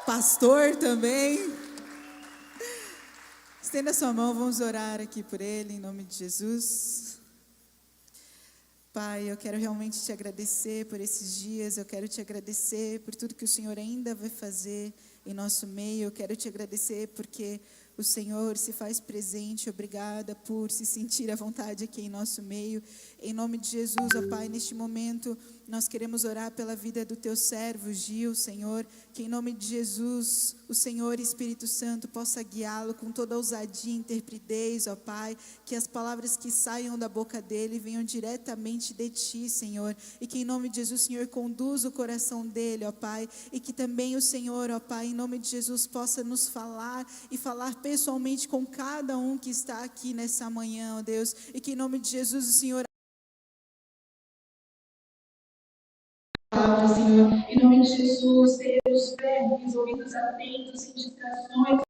pastor também. Estenda sua mão, vamos orar aqui por ele, em nome de Jesus. Pai, eu quero realmente te agradecer por esses dias, eu quero te agradecer por tudo que o Senhor ainda vai fazer em nosso meio, eu quero te agradecer porque o Senhor se faz presente, obrigada por se sentir à vontade aqui em nosso meio, em nome de Jesus, ó Pai, neste momento nós queremos orar pela vida do teu servo Gil, Senhor, que em nome de Jesus, o Senhor Espírito Santo possa guiá-lo com toda ousadia e intrepidez, ó Pai, que as palavras que saiam da boca dele venham diretamente de Ti, Senhor, e que em nome de Jesus, Senhor, conduza o coração dele, ó Pai, e que também o Senhor, ó Pai, em nome de Jesus, possa nos falar e falar pessoalmente com cada um que está aqui nessa manhã, ó Deus, e que em nome de Jesus, o Senhor, Senhor, em nome de Jesus, Deus, vermes, ouvidos atentos, indicações.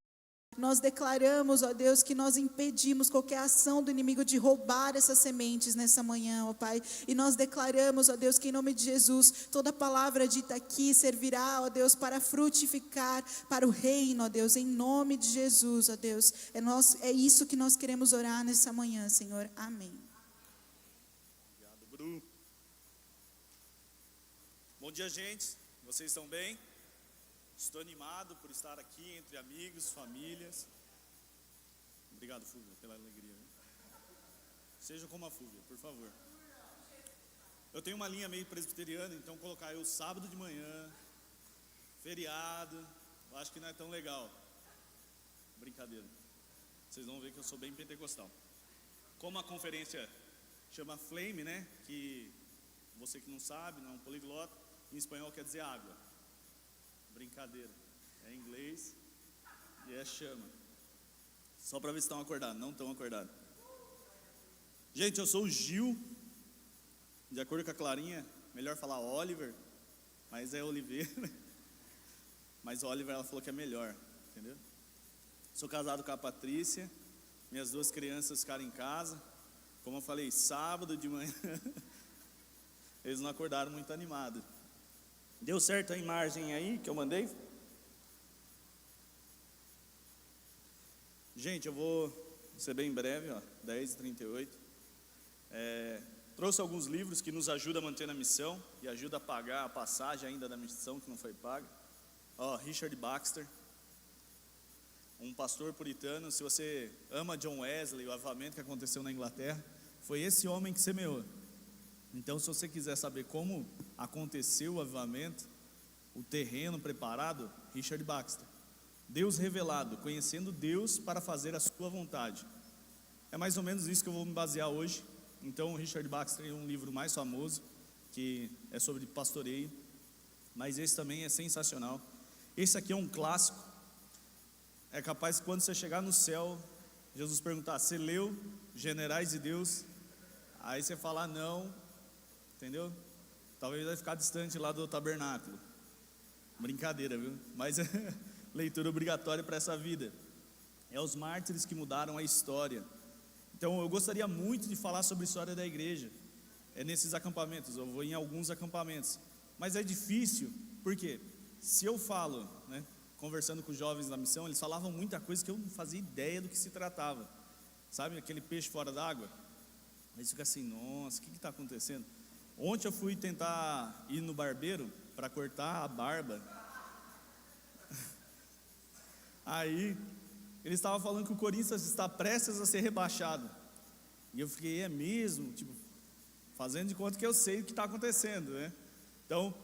Nós declaramos, ó Deus, que nós impedimos qualquer ação do inimigo de roubar essas sementes nessa manhã, ó Pai. E nós declaramos, ó Deus, que em nome de Jesus, toda palavra dita aqui servirá, ó Deus, para frutificar para o reino, ó Deus, em nome de Jesus, ó Deus. É isso que nós queremos orar nessa manhã, Senhor. Amém. Obrigado, Bru. Bom dia, gente. Vocês estão bem? Estou animado por estar aqui entre amigos, famílias. Obrigado, Fúvia, pela alegria. Seja como a Fúvia, por favor. Eu tenho uma linha meio presbiteriana, então colocar eu sábado de manhã, feriado, eu acho que não é tão legal. Brincadeira. Vocês vão ver que eu sou bem pentecostal. Como a conferência chama Flame, né? Que você que não sabe, não é um poliglota, em espanhol quer dizer água. Brincadeira, é inglês e é chama. Só para ver se estão acordados, não estão acordados. Gente, eu sou o Gil. De acordo com a Clarinha, melhor falar Oliver, mas é Oliveira. Mas Oliver ela falou que é melhor, entendeu? Sou casado com a Patrícia. Minhas duas crianças ficaram em casa. Como eu falei, sábado de manhã. Eles não acordaram muito animados. Deu certo a imagem aí que eu mandei? Gente, eu vou ser bem breve, ó, 10h38. Trouxe alguns livros que nos ajudam a manter na missão e ajuda a pagar a passagem ainda da missão que não foi paga. Ó, Richard Baxter, um pastor puritano. Se você ama John Wesley, o avivamento que aconteceu na Inglaterra, foi esse homem que semeou. Então, se você quiser saber como aconteceu o avivamento, o terreno preparado, Richard Baxter. Deus revelado, conhecendo Deus para fazer a sua vontade. É mais ou menos isso que eu vou me basear hoje. Então, Richard Baxter é um livro mais famoso, que é sobre pastoreio, mas esse também é sensacional. Esse aqui é um clássico. É capaz que quando você chegar no céu, Jesus perguntar: você leu Generais de Deus? Aí você falar não, entendeu? Talvez vai ficar distante lá do tabernáculo. Brincadeira, viu? Mas é leitura obrigatória para essa vida. É os mártires que mudaram a história. Então eu gostaria muito de falar sobre a história da igreja. É nesses acampamentos, eu vou em alguns acampamentos. Mas é difícil, porque se eu falo, né, conversando com os jovens da missão, eles falavam muita coisa que eu não fazia ideia do que se tratava. Sabe aquele peixe fora d'água? Aí fica assim, nossa, o que está acontecendo? Ontem eu fui tentar ir no barbeiro para cortar a barba. Aí ele estava falando que o Corinthians está prestes a ser rebaixado. E eu fiquei, é mesmo? Tipo, fazendo de conta que eu sei o que está acontecendo, né? Então,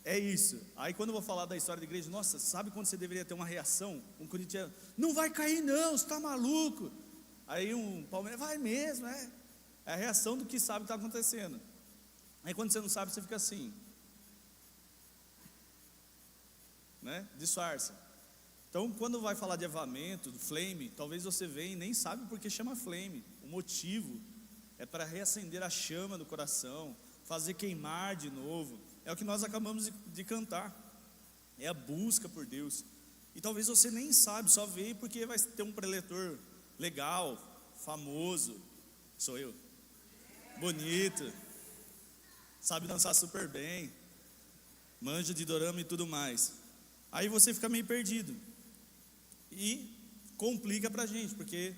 é isso. Aí quando eu vou falar da história da igreja, nossa, sabe quando você deveria ter uma reação? Um corintiano, não vai cair não, você está maluco. Aí um palmeirense, vai mesmo, é. É a reação do que sabe o que está acontecendo. Aí quando você não sabe, você fica assim, né? Disfarça. Então quando vai falar de avivamento, do flame, talvez você venha e nem sabe por que chama flame. O motivo é para reacender a chama do coração, fazer queimar de novo. É o que nós acabamos de cantar. É a busca por Deus. E talvez você nem sabe, só veio porque vai ter um preletor legal, famoso. Sou eu. Bonito. Sabe dançar super bem. Manja de dorama e tudo mais. Aí você fica meio perdido. E complica para a gente, porque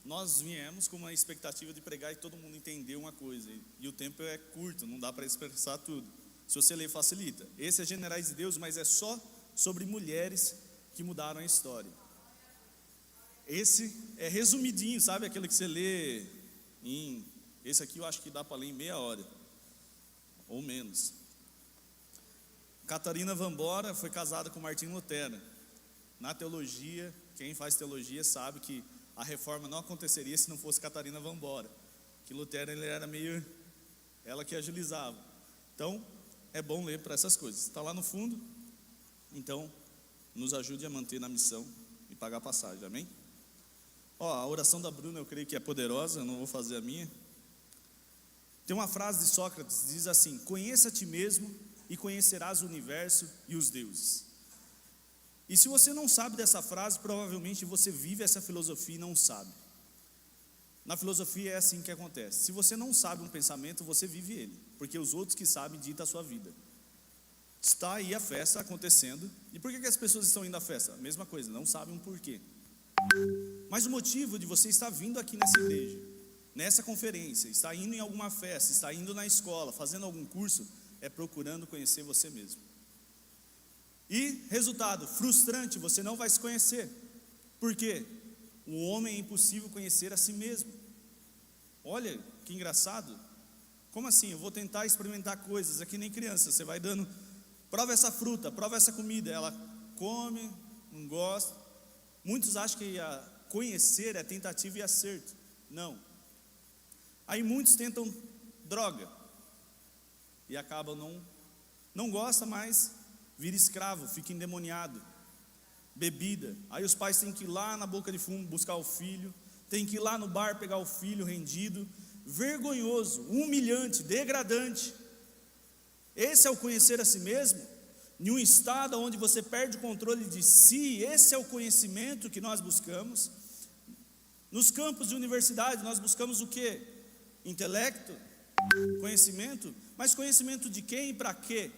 nós viemos com uma expectativa de pregar e todo mundo entender uma coisa. E o tempo é curto, não dá para expressar tudo. Se você ler, facilita. Esse é Generais de Deus, mas é só sobre mulheres que mudaram a história. Esse é resumidinho, sabe? Aquele que você lê em... Esse aqui eu acho que dá para ler em meia hora, ou menos. Catarina Vambora foi casada com Martinho Lutero. Na teologia, quem faz teologia sabe que a reforma não aconteceria se não fosse Catarina Vambora. Que Lutero, ele era meio... ela que agilizava. Então, é bom ler para essas coisas. Está lá no fundo. Então, nos ajude a manter na missão e pagar a passagem, amém? A oração da Bruna eu creio que é poderosa, eu não vou fazer a minha. Tem uma frase de Sócrates, diz assim: conheça a ti mesmo e conhecerás o universo e os deuses. E se você não sabe dessa frase, provavelmente você vive essa filosofia e não sabe. Na filosofia é assim que acontece. Se você não sabe um pensamento, você vive ele, porque os outros que sabem ditam a sua vida. Está aí a festa acontecendo. E por que as pessoas estão indo à festa? A mesma coisa, não sabem um porquê. Mas o motivo de você estar vindo aqui nessa igreja, nessa conferência, está indo em alguma festa, está indo na escola, fazendo algum curso, é procurando conhecer você mesmo. E resultado, frustrante, você não vai se conhecer. Por quê? O homem é impossível conhecer a si mesmo. Olha, que engraçado. Como assim? Eu vou tentar experimentar coisas, é que nem criança, você vai dando, prova essa fruta, prova essa comida, ela come, não gosta. Muitos acham que conhecer é tentativa e acerto. Não. Aí muitos tentam droga e acabam não gosta mais, vira escravo, fica endemoniado. Bebida, aí os pais têm que ir lá na boca de fumo buscar o filho, tem que ir lá no bar pegar o filho rendido. Vergonhoso, humilhante, degradante. Esse é o conhecer a si mesmo? Em um estado onde você perde o controle de si, esse é o conhecimento que nós buscamos. Nos campos de universidade nós buscamos o quê? Intelecto, conhecimento, mas conhecimento de quem e para quê?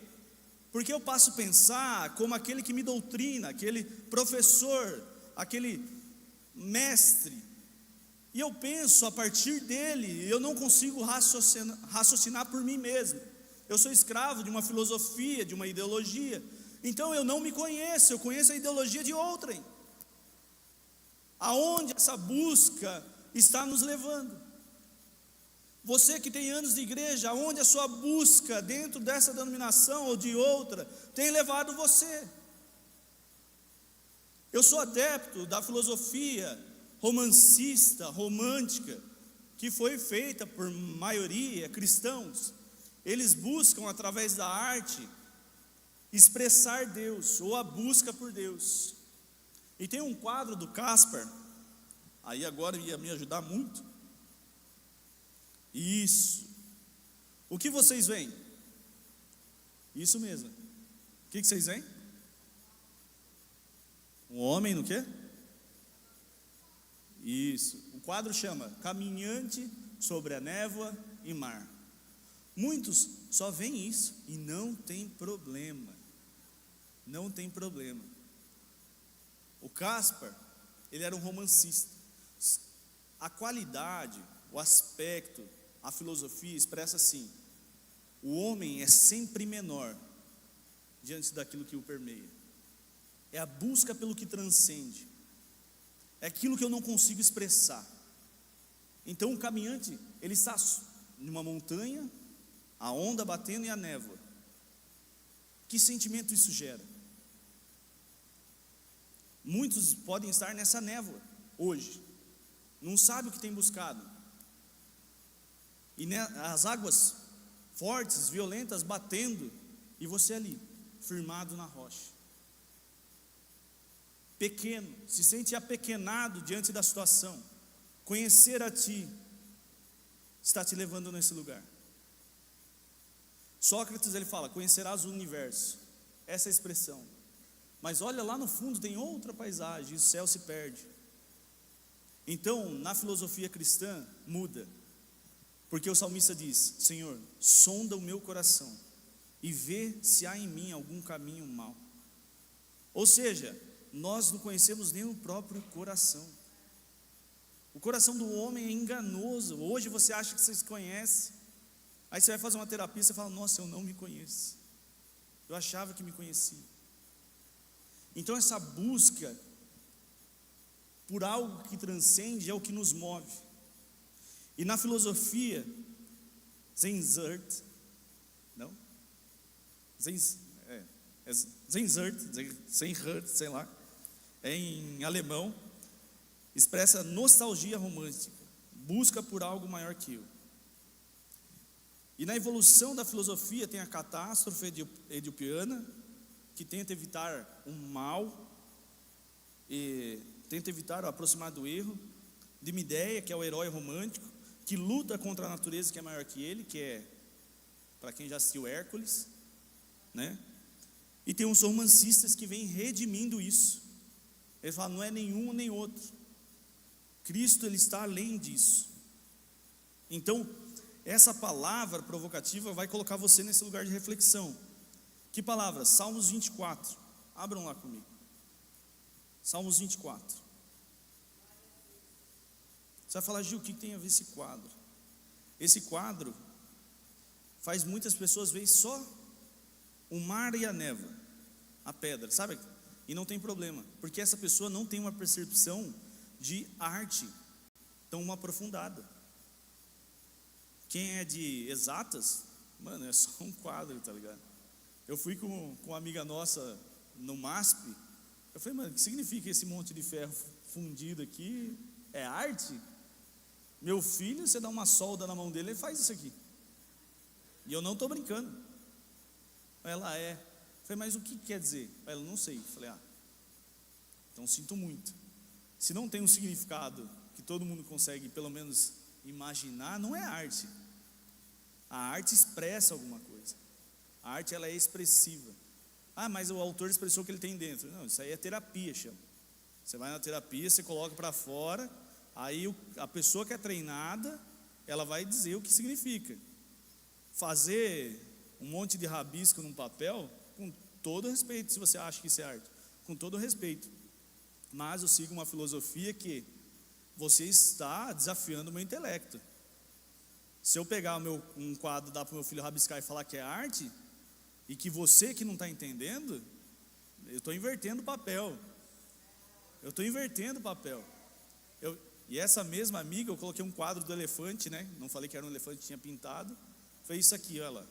Porque eu passo a pensar como aquele que me doutrina, aquele professor, aquele mestre, e eu penso a partir dele, eu não consigo raciocinar por mim mesmo. Eu sou escravo de uma filosofia, de uma ideologia. Então eu não me conheço, eu conheço a ideologia de outrem. Aonde essa busca está nos levando? Você que tem anos de igreja, aonde a sua busca dentro dessa denominação ou de outra tem levado você? Eu sou adepto da filosofia romancista, romântica, que foi feita por maioria cristãos. Eles buscam através da arte expressar Deus, ou a busca por Deus. E tem um quadro do Caspar, aí agora ia me ajudar muito. Isso. O que vocês veem? Isso mesmo. O que vocês veem? Um homem no quê? Isso. O quadro chama Caminhante sobre a Névoa e Mar. Muitos só veem isso e não tem problema. Não tem problema. O Caspar, ele era um romancista. A qualidade, o aspecto, a filosofia expressa assim: o homem é sempre menor diante daquilo que o permeia. É a busca pelo que transcende. É aquilo que eu não consigo expressar. Então o caminhante, ele está numa montanha, a onda batendo e a névoa. Que sentimento isso gera? Muitos podem estar nessa névoa hoje, não sabe o que tem buscado. E as águas fortes, violentas, batendo, e você ali, firmado na rocha. Pequeno, se sente apequenado diante da situação. Conhecer a ti está te levando nesse lugar. Sócrates, ele fala: conhecerás o universo. Essa é a expressão. Mas olha, lá no fundo tem outra paisagem, e o céu se perde. Então, na filosofia cristã, muda. Porque o salmista diz: Senhor, sonda o meu coração e vê se há em mim algum caminho mau. Ou seja, nós não conhecemos nem o próprio coração. O coração do homem é enganoso. Hoje você acha que você se conhece, aí você vai fazer uma terapia e você fala: nossa, eu não me conheço, eu achava que me conhecia. Então essa busca por algo que transcende é o que nos move. E na filosofia Zenzert, não? Zenzert, sei lá, em alemão, expressa nostalgia romântica, busca por algo maior que eu. E na evolução da filosofia tem a catástrofe edipiana, que tenta evitar um mal, e tenta evitar o aproximar do erro. De Mideia, que é o herói romântico, que luta contra a natureza que é maior que ele, que é, para quem já assistiu, Hércules, né? E tem uns romancistas que vêm redimindo isso. Ele fala: não é nenhum nem outro, Cristo, ele está além disso. Então essa palavra provocativa vai colocar você nesse lugar de reflexão. Que palavra? Salmos 24, abram lá comigo. Salmos 24. Você vai falar: Gil, o que tem a ver esse quadro? Esse quadro faz muitas pessoas verem só o mar e a névoa, a pedra, sabe? E não tem problema, porque essa pessoa não tem uma percepção de arte tão aprofundada. Quem é de exatas, mano, é só um quadro, tá ligado? Eu fui com uma amiga nossa no MASP. Eu falei: mano, o que significa esse monte de ferro fundido aqui? É arte? Meu filho, você dá uma solda na mão dele, ele faz isso aqui. E eu não estou brincando. Ela é. Eu falei: mas o que quer dizer? Ela: não sei. Eu falei: então sinto muito. Se não tem um significado que todo mundo consegue pelo menos imaginar, não é arte. A arte expressa alguma coisa. A arte, ela é expressiva. Mas o autor expressou o que ele tem dentro. Não, isso aí é terapia, chama. Você vai na terapia, você coloca para fora, aí a pessoa que é treinada, ela vai dizer o que significa. Fazer um monte de rabisco num papel, com todo respeito, se você acha que isso é arte, com todo respeito, mas eu sigo uma filosofia que você está desafiando o meu intelecto. Se eu pegar um quadro, dar para o meu filho rabiscar e falar que é arte, e que você que não está entendendo, eu estou invertendo o papel. E essa mesma amiga, eu coloquei um quadro do elefante, né? Não falei que era um elefante que tinha pintado. Foi isso aqui, olha lá.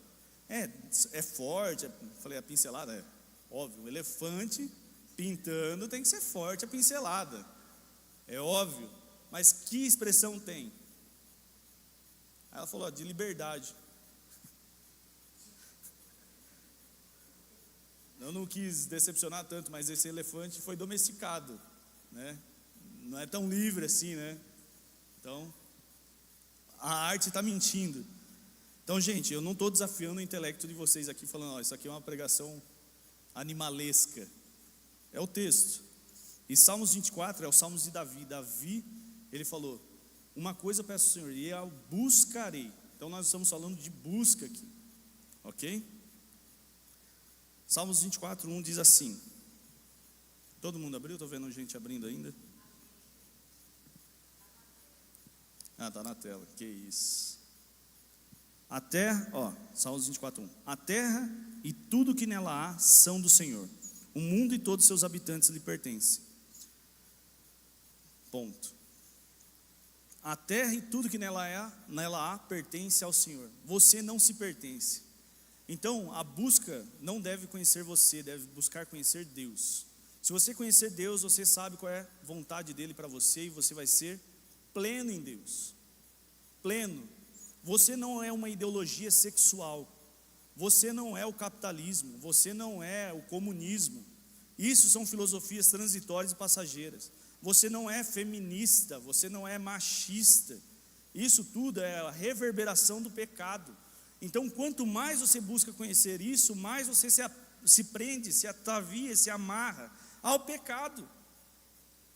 É forte. Falei: a pincelada é óbvio. O elefante pintando tem que ser forte a pincelada. É óbvio. Mas que expressão tem? Aí ela falou: de liberdade. Eu não quis decepcionar tanto, mas esse elefante foi domesticado, né? Não é tão livre assim, né? Então, a arte está mentindo. Então, gente, eu não estou desafiando o intelecto de vocês aqui, falando: isso aqui é uma pregação animalesca. É o texto. E Salmos 24 é o Salmos de Davi. Davi, ele falou: uma coisa eu peço ao Senhor, e eu buscarei. Então nós estamos falando de busca aqui, ok? Salmos 24, 1 diz assim. Todo mundo abriu? Estou vendo gente abrindo ainda. Está na tela, que isso. A terra, Salmos 24, 1. A terra e tudo que nela há são do Senhor. O mundo e todos os seus habitantes lhe pertencem. Ponto. A terra e tudo que nela há pertence ao Senhor. Você não se pertence. Então a busca não deve conhecer você, deve buscar conhecer Deus. Se você conhecer Deus, você sabe qual é a vontade dele para você, e você vai ser pleno em Deus. Pleno. Você não é uma ideologia sexual. Você não é o capitalismo. Você não é o comunismo. Isso são filosofias transitórias e passageiras. Você não é feminista. Você não é machista. Isso tudo é a reverberação do pecado. Então, quanto mais você busca conhecer isso, mais você se prende, se atavia, se amarra ao pecado.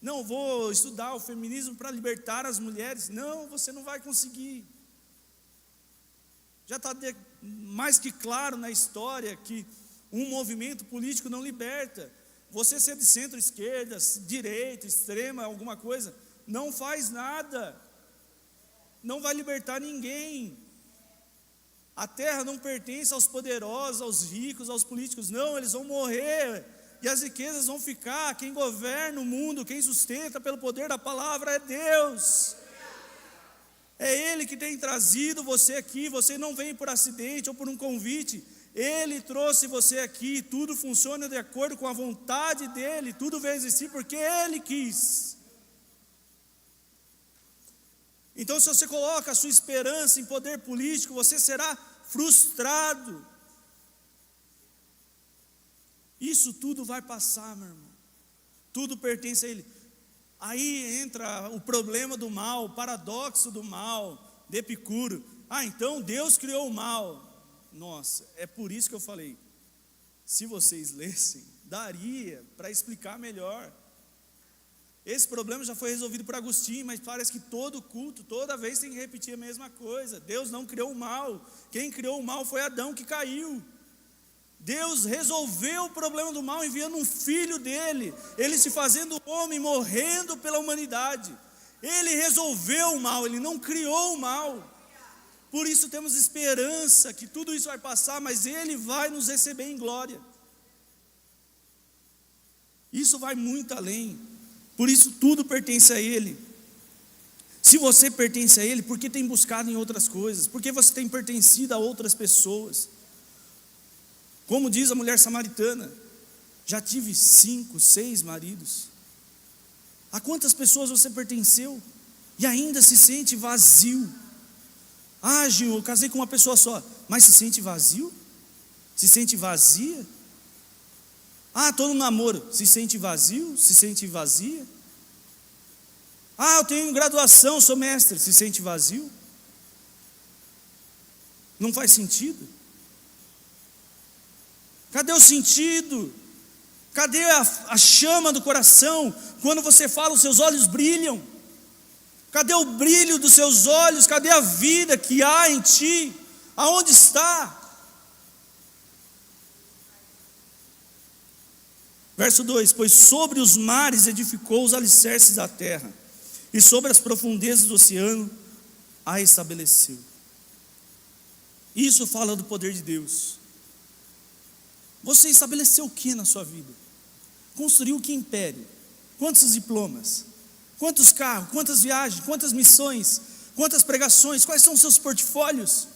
Não, vou estudar o feminismo para libertar as mulheres. Não, você não vai conseguir. Já está mais que claro na história que um movimento político não liberta. você ser de centro-esquerda, direita, extrema, alguma coisa, não faz nada, não vai libertar ninguém. A terra não pertence aos poderosos, aos ricos, aos políticos, não, eles vão morrer, e as riquezas vão ficar. Quem governa o mundo, quem sustenta pelo poder da palavra é Deus. É Ele que tem trazido você aqui, você não vem por acidente ou por um convite, Ele trouxe você aqui, tudo funciona de acordo com a vontade dEle, tudo veio existir porque Ele quis. Então, se você coloca a sua esperança em poder político, você será frustrado. Isso tudo vai passar, meu irmão. Tudo pertence a Ele. Aí entra o problema do mal, o paradoxo do mal, de Epicuro. Então Deus criou o mal. Nossa, é por isso que eu falei, se vocês lessem, daria para explicar melhor. Esse problema já foi resolvido por Agostinho, mas parece que todo culto, toda vez tem que repetir a mesma coisa. Deus não criou o mal, quem criou o mal foi Adão que caiu. Deus resolveu o problema do mal enviando um filho dele, ele se fazendo homem, morrendo pela humanidade. Ele resolveu o mal, ele não criou o mal. Por isso temos esperança que tudo isso vai passar, mas Ele vai nos receber em glória. Isso vai muito além. Por isso tudo pertence a Ele. Se você pertence a Ele, por que tem buscado em outras coisas? Por que você tem pertencido a outras pessoas? Como diz a mulher samaritana, já tive 5, 6 maridos. A quantas pessoas você pertenceu? E ainda se sente vazio. Gil, eu casei com uma pessoa só, mas se sente vazio? Se sente vazia? Estou no namoro, se sente vazio? Se sente vazia? Eu tenho graduação, sou mestre, se sente vazio? Não faz sentido? Cadê o sentido? Cadê a chama do coração? Quando você fala, os seus olhos brilham. Cadê o brilho dos seus olhos? Cadê a vida que há em ti? Aonde está? Verso 2: pois sobre os mares edificou os alicerces da terra, e sobre as profundezas do oceano a estabeleceu. Isso fala do poder de Deus. Você estabeleceu o que na sua vida? Construiu que império? Quantos diplomas? Quantos carros? Quantas viagens? Quantas missões? Quantas pregações? Quais são os seus portfólios?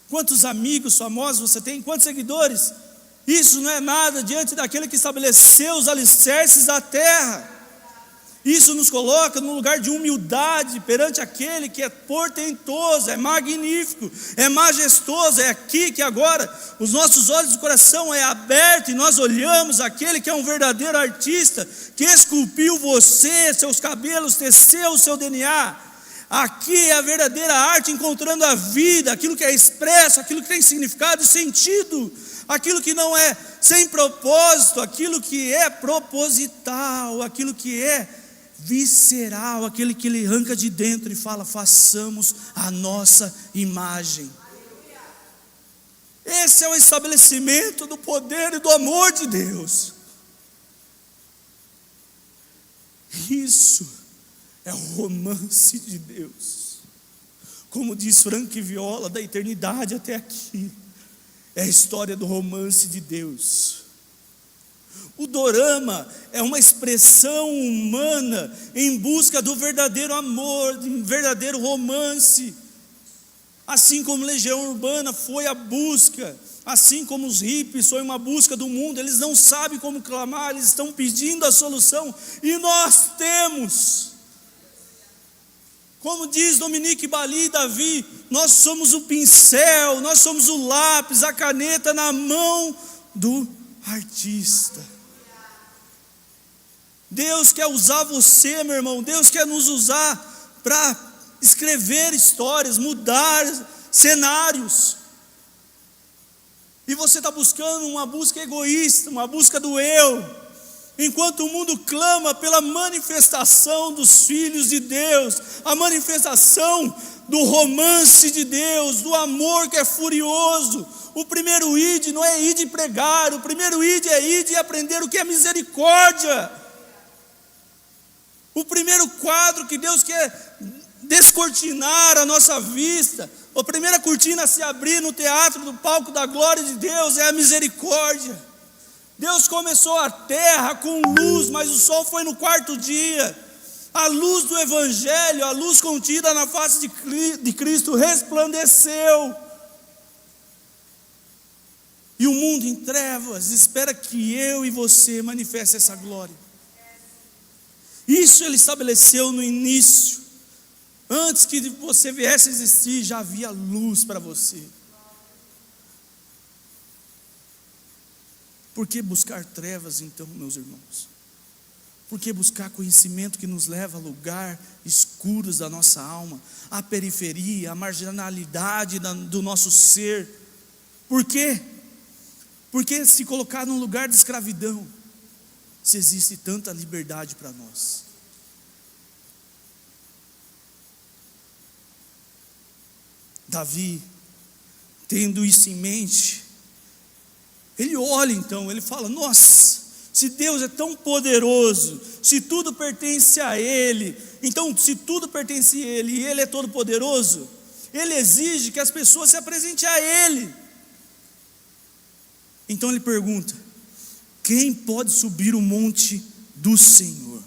Quantos amigos famosos você tem? Quantos seguidores? Isso não é nada diante daquele que estabeleceu os alicerces da terra. Isso nos coloca num lugar de humildade perante aquele que é portentoso, é magnífico, é majestoso. É aqui que agora os nossos olhos do coração é aberto e nós olhamos aquele que é um verdadeiro artista, que esculpiu você, seus cabelos, teceu o seu DNA. Aqui é a verdadeira arte, encontrando a vida, aquilo que é expresso, aquilo que tem significado e sentido, aquilo que não é sem propósito, aquilo que é proposital, aquilo que é visceral, aquele que ele arranca de dentro e fala: façamos a nossa imagem. Esse é o estabelecimento do poder e do amor de Deus. Isso é o romance de Deus. Como diz Frank Viola, da eternidade até aqui, é a história do romance de Deus. O dorama é uma expressão humana em busca do verdadeiro amor, do verdadeiro romance. Assim como Legião Urbana foi a busca, assim como os hippies foi uma busca do mundo, eles não sabem como clamar, eles estão pedindo a solução, e nós temos. Como diz Dominique Bali e Davi, nós somos o pincel, nós somos o lápis, a caneta na mão do artista. Deus quer usar você, meu irmão. Deus quer nos usar para escrever histórias, mudar cenários. E você está buscando uma busca egoísta, uma busca do eu, enquanto o mundo clama pela manifestação dos filhos de Deus, a manifestação do romance de Deus, do amor que é furioso, o primeiro id não é ir de pregar, o primeiro id é ir de aprender o que é misericórdia. O primeiro quadro que Deus quer descortinar a nossa vista, a primeira cortina a se abrir no teatro do palco da glória de Deus é a misericórdia. Deus começou a terra com luz, mas o sol foi no quarto dia. A luz do Evangelho, a luz contida na face de Cristo resplandeceu. E o mundo em trevas espera que eu e você manifeste essa glória. Isso Ele estabeleceu no início. Antes que você viesse a existir, já havia luz para você. Por que buscar trevas então, meus irmãos? Por que buscar conhecimento que nos leva a lugares escuros da nossa alma, à periferia, à marginalidade do nosso ser? Por quê? Porque se colocar num lugar de escravidão, se existe tanta liberdade para nós. Davi, tendo isso em mente, ele olha então, ele fala: nossa, se Deus é tão poderoso, se tudo pertence a Ele, então se tudo pertence a Ele e Ele é todo poderoso, Ele exige que as pessoas se apresentem a Ele. Então ele pergunta: quem pode subir o monte do Senhor?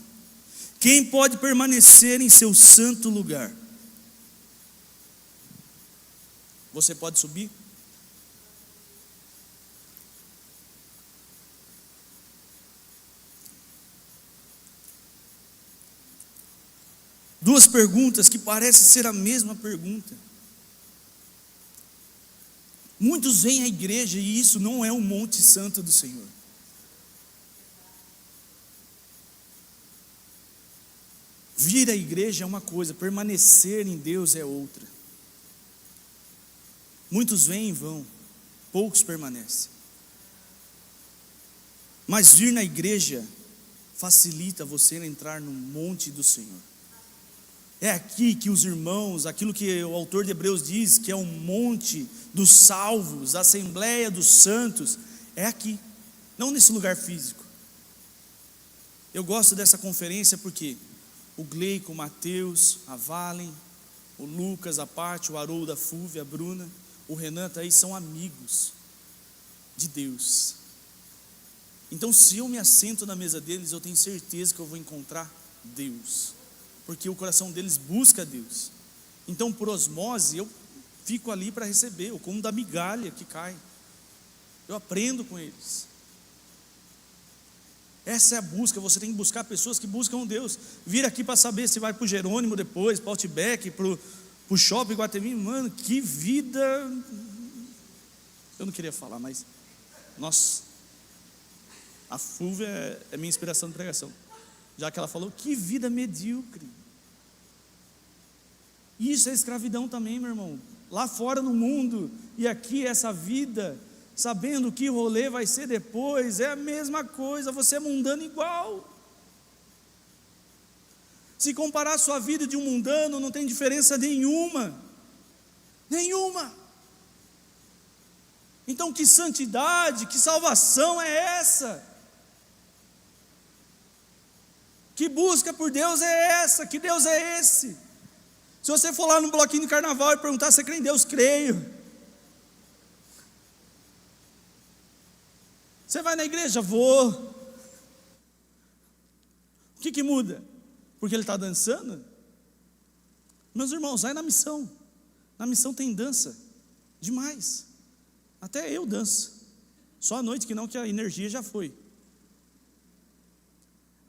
Quem pode permanecer em seu santo lugar? Você pode subir? Duas perguntas que parecem ser a mesma pergunta. Muitos vêm à igreja e isso não é o Monte Santo do Senhor. Vir à igreja é uma coisa, permanecer em Deus é outra. Muitos vêm e vão, poucos permanecem. Mas vir na igreja facilita você entrar no monte do Senhor. É aqui que os irmãos, aquilo que o autor de Hebreus diz, que é o monte dos salvos, a assembleia dos santos, é aqui, não nesse lugar físico. Eu gosto dessa conferência porque o Gleico, o Mateus, a Valen, o Lucas, a Paty, o Haroldo, a Fúvia, a Bruna, o Renan, aí são amigos de Deus. Então se eu me assento na mesa deles, eu tenho certeza que eu vou encontrar Deus, porque o coração deles busca Deus. Então por osmose eu fico ali para receber, eu como da migalha que cai, eu aprendo com eles. Essa é a busca, você tem que buscar pessoas que buscam Deus. Vir aqui para saber se vai para o Jerônimo depois, para o Outback, para o Shopping Guatemi. Mano, que vida. Eu não queria falar, mas nossa, a Fúvia é minha inspiração de pregação, já que ela falou: que vida medíocre. Isso é escravidão também, meu irmão. Lá fora no mundo e aqui essa vida, sabendo que rolê vai ser depois, é a mesma coisa, você é mundano igual. Se comparar a sua vida de um mundano, não tem diferença nenhuma. Nenhuma. Então que santidade, que salvação é essa? Que busca por Deus é essa? Que Deus é esse? Se você for lá no bloquinho de carnaval e perguntar: você crê em Deus? Creio. Você vai na igreja? Vou. O que muda? Porque ele está dançando? Meus irmãos, vai na missão. Na missão tem dança demais. Até eu danço. Só à noite que não, que a energia já foi.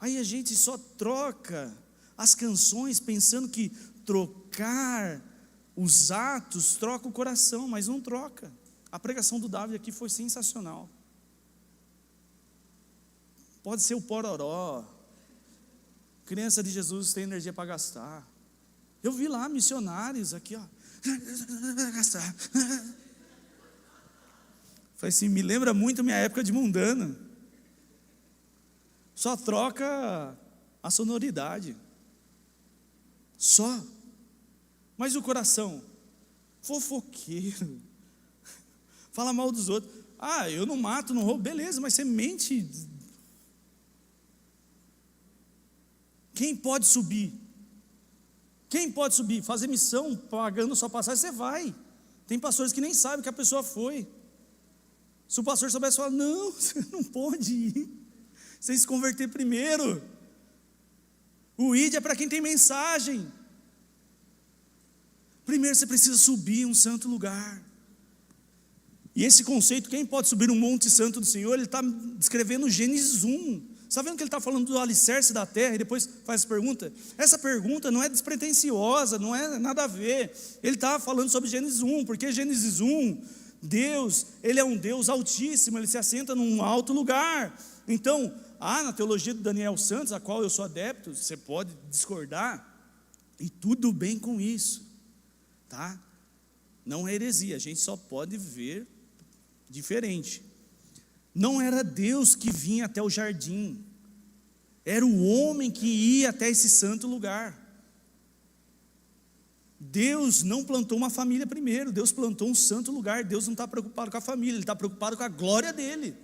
Aí a gente só troca as canções pensando que trocar os atos troca o coração, mas não troca. A pregação do Davi aqui foi sensacional. Pode ser o pororó. Criança de Jesus tem energia para gastar. Eu vi lá missionários aqui, ó. Gastar. Falei assim, me lembra muito a minha época de mundano. Só troca a sonoridade. Só. Mas o coração, fofoqueiro. Fala mal dos outros. Ah, eu não mato, não roubo, beleza, mas você mente. Quem pode subir? Quem pode subir? Fazer missão, pagando sua passagem, você vai. Tem pastores que nem sabem que a pessoa foi. Se o pastor soubesse falar, não, você não pode ir. Você se converter primeiro. O ID é para quem tem mensagem. Primeiro você precisa subir um santo lugar. E esse conceito, quem pode subir um monte santo do Senhor, ele está descrevendo Gênesis 1. Está vendo que ele está falando do alicerce da terra e depois faz essa pergunta? Essa pergunta não é despretensiosa, não é nada a ver. Ele está falando sobre Gênesis 1, porque Gênesis 1, Deus, Ele é um Deus altíssimo, Ele se assenta num alto lugar. Então, na teologia do Daniel Santos, a qual eu sou adepto, você pode discordar, e tudo bem com isso, tá? Não é heresia, a gente só pode ver diferente. Não era Deus que vinha até o jardim, era o homem que ia até esse santo lugar. Deus não plantou uma família primeiro, Deus plantou um santo lugar. Deus não está preocupado com a família, Ele está preocupado com a glória dEle.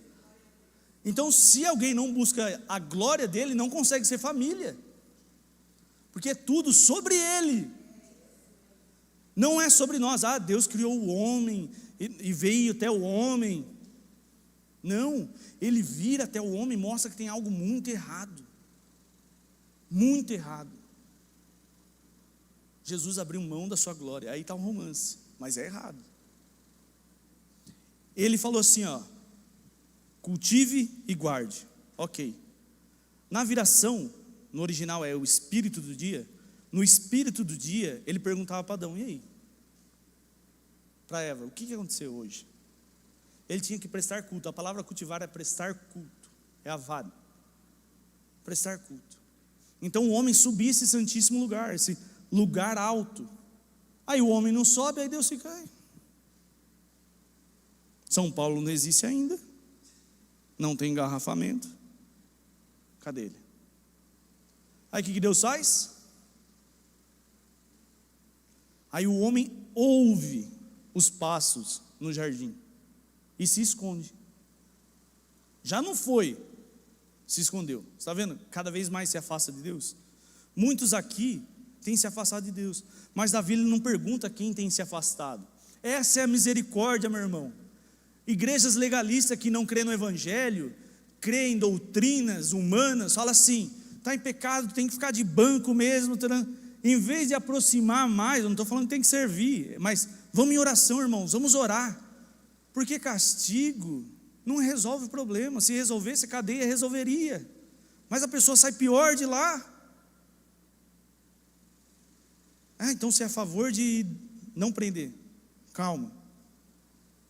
Então, se alguém não busca a glória dEle, não consegue ser família, porque é tudo sobre Ele, não é sobre nós. Deus criou o homem e veio até o homem. Não, Ele vir até o homem mostra que tem algo muito errado. Muito errado. Jesus abriu mão da sua glória. Aí está um romance, mas é errado. Ele falou assim, cultive e guarde. Ok. Na viração, no original é o espírito do dia. No espírito do dia, ele perguntava para Adão, e aí? Para Eva, o que aconteceu hoje? Ele tinha que prestar culto. A palavra cultivar é prestar culto, é avad, prestar culto. Então o homem subia esse santíssimo lugar, esse lugar alto. Aí o homem não sobe, aí Deus fica aí. São Paulo não existe ainda, não tem engarrafamento. Cadê ele? Aí o que Deus faz? Aí o homem ouve os passos no jardim e se esconde. Já não foi, se escondeu. Está vendo? Cada vez mais se afasta de Deus. Muitos aqui têm se afastado de Deus, mas Davi ele não pergunta quem tem se afastado. Essa é a misericórdia, meu irmão. Igrejas legalistas que não crêem no evangelho, crêem em doutrinas humanas, fala assim, está em pecado, tem que ficar de banco mesmo, em vez de aproximar mais. Eu não estou falando que tem que servir, mas vamos em oração, irmãos, vamos orar, porque castigo não resolve o problema. Se resolvesse, a cadeia resolveria, mas a pessoa sai pior de lá. Então você é a favor de não prender? Calma,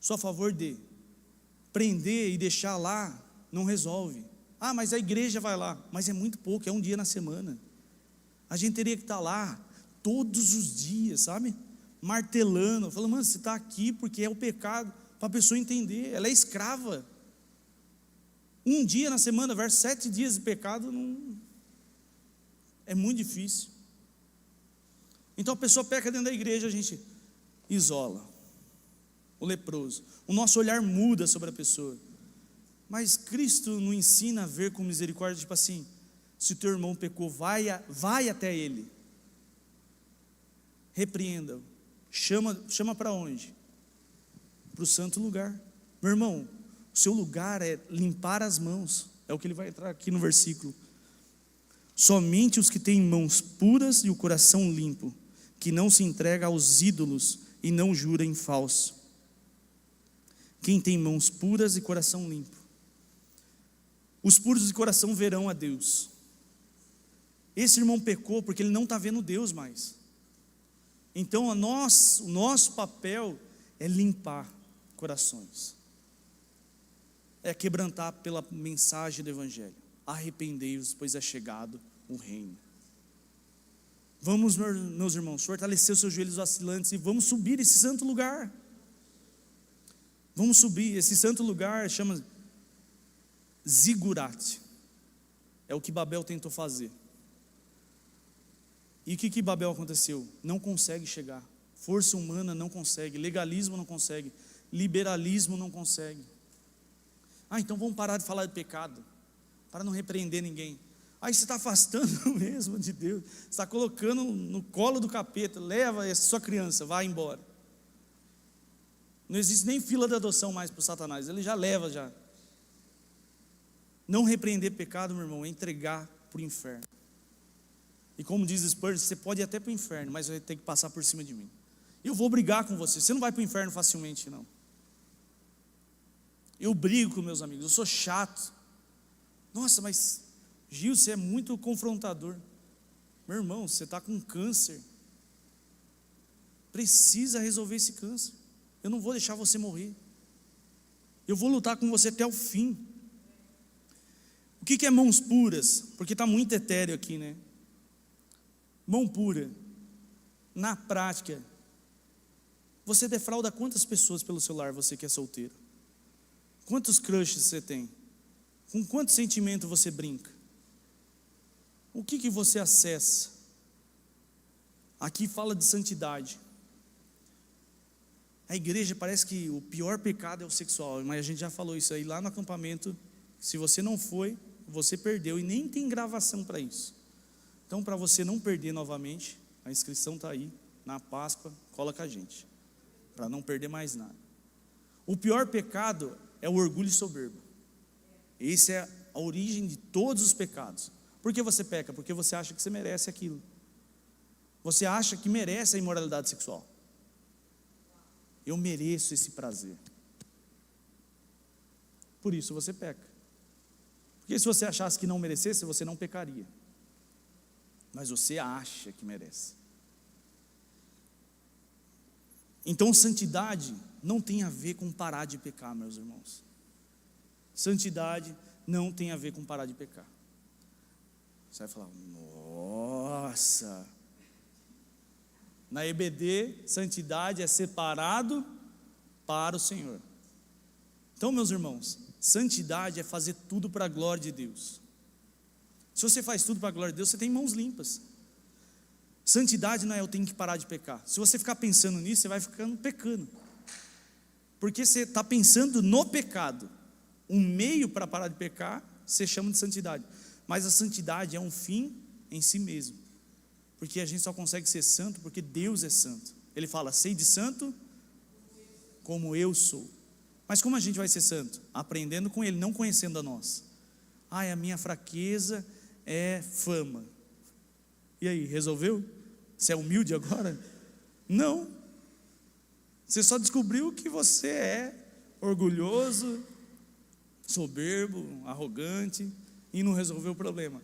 sou a favor de prender e deixar lá, não resolve. Mas a igreja vai lá, mas é muito pouco, é um dia na semana. A gente teria que estar lá todos os dias, sabe? Martelando, falando, mano, você está aqui porque é o pecado, para a pessoa entender, ela é escrava. Um dia na semana versus 7 dias de pecado, não, é muito difícil. Então a pessoa peca dentro da igreja, a gente isola o leproso, o nosso olhar muda sobre a pessoa. Mas Cristo nos ensina a ver com misericórdia, tipo assim, se o teu irmão pecou, vai até ele, repreenda-o, chama para onde? Para o santo lugar. Meu irmão, o seu lugar é limpar as mãos, é o que ele vai entrar aqui no versículo. Somente os que têm mãos puras e o coração limpo, que não se entrega aos ídolos e não jura em falso. Quem tem mãos puras e coração limpo. Os puros de coração verão a Deus. Esse irmão pecou porque ele não está vendo Deus mais. Então o nosso papel é limpar corações, é quebrantar pela mensagem do evangelho. Arrependei-vos, pois é chegado o reino. Vamos, meus irmãos, fortalecer os seus joelhos vacilantes e vamos subir esse santo lugar. Vamos subir, esse santo lugar chama Zigurat. É o que Babel tentou fazer. E o que Babel aconteceu? Não consegue chegar. Força humana não consegue, legalismo não consegue. Liberalismo não consegue. Então vamos parar de falar de pecado, para não repreender ninguém. Aí você está afastando mesmo de Deus, você está colocando no colo do capeta. Leva essa sua criança, vai embora. Não existe nem fila de adoção mais para o Satanás, ele já leva já. Não repreender pecado, meu irmão, é entregar para o inferno. E como diz Spurgeon, você pode ir até para o inferno, mas vai ter que passar por cima de mim. Eu vou brigar com você, você não vai para o inferno facilmente não. Eu brigo com meus amigos, eu sou chato. Nossa, mas Gil, você é muito confrontador. Meu irmão, você está com câncer. Precisa resolver esse câncer. Eu não vou deixar você morrer. Eu vou lutar com você até o fim. O que é mãos puras? Porque está muito etéreo aqui, né? Mão pura. Na prática, você defrauda quantas pessoas pelo celular, você que é solteiro? Quantos crushes você tem? Com quanto sentimento você brinca? O que você acessa? Aqui fala de santidade. A igreja parece que o pior pecado é o sexual, mas a gente já falou isso aí lá no acampamento. Se você não foi, você perdeu, e nem tem gravação para isso. Então, para você não perder novamente, a inscrição está aí, na Páscoa, cola com a gente, para não perder mais nada. O pior pecado é o orgulho soberbo. Essa é a origem de todos os pecados. Por que você peca? Porque você acha que você merece aquilo. Você acha que merece a imoralidade sexual. Eu mereço esse prazer. Por isso você peca. Porque se você achasse que não merecesse, você não pecaria. Mas você acha que merece. Então santidade não tem a ver com parar de pecar, meus irmãos. Santidade não tem a ver com parar de pecar. Você vai falar, nossa. Na EBD, santidade é separado para o Senhor. Então, meus irmãos, santidade é fazer tudo para a glória de Deus. Se você faz tudo para a glória de Deus, você tem mãos limpas. Santidade não é eu tenho que parar de pecar. Se você ficar pensando nisso, você vai ficando pecando. Porque você está pensando no pecado. Um meio para parar de pecar, você chama de santidade. Mas a santidade é um fim em si mesmo. Porque a gente só consegue ser santo porque Deus é santo. Ele fala, sede santo como eu sou. Mas como a gente vai ser santo? Aprendendo com Ele, não conhecendo a nós. A minha fraqueza é fama. E aí, resolveu? Você é humilde agora? Não. Você só descobriu que você é orgulhoso, soberbo, arrogante, e não resolveu o problema.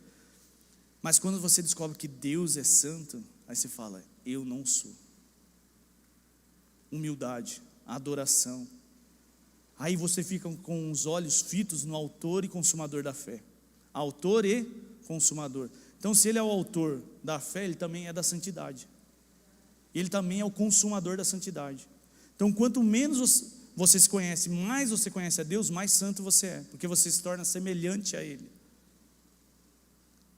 Mas quando você descobre que Deus é santo, aí você fala, eu não sou. Humildade, adoração. Aí você fica com os olhos fitos no autor e consumador da fé. Autor e consumador. Então, se ele é o autor da fé, ele também é da santidade. Ele também é o consumador da santidade. Então, quanto menos você se conhece, mais você conhece a Deus, mais santo você é, porque você se torna semelhante a Ele.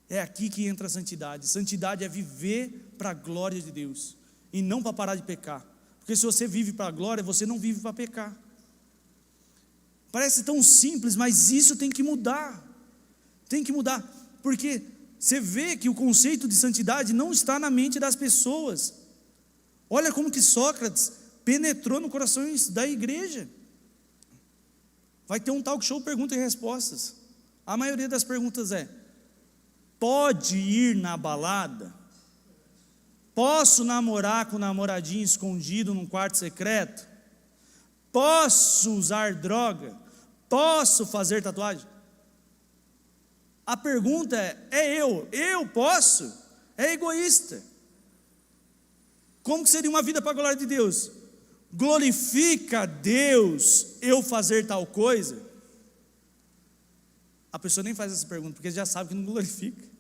É aqui que entra a santidade. Santidade é viver para a glória de Deus, e não para parar de pecar. Porque se você vive para a glória, você não vive para pecar. Parece tão simples, mas isso tem que mudar. Tem que mudar, porque você vê que o conceito de santidade não está na mente das pessoas. Olha como que Sócrates penetrou no coração da igreja. Vai ter um talk show perguntas e respostas. A maioria das perguntas é: pode ir na balada? Posso namorar com o namoradinho escondido num quarto secreto? Posso usar droga? Posso fazer tatuagem? A pergunta é eu posso? É egoísta. Como que seria uma vida para a glória de Deus? Glorifica a Deus eu fazer tal coisa? A pessoa nem faz essa pergunta, porque já sabe que não glorifica.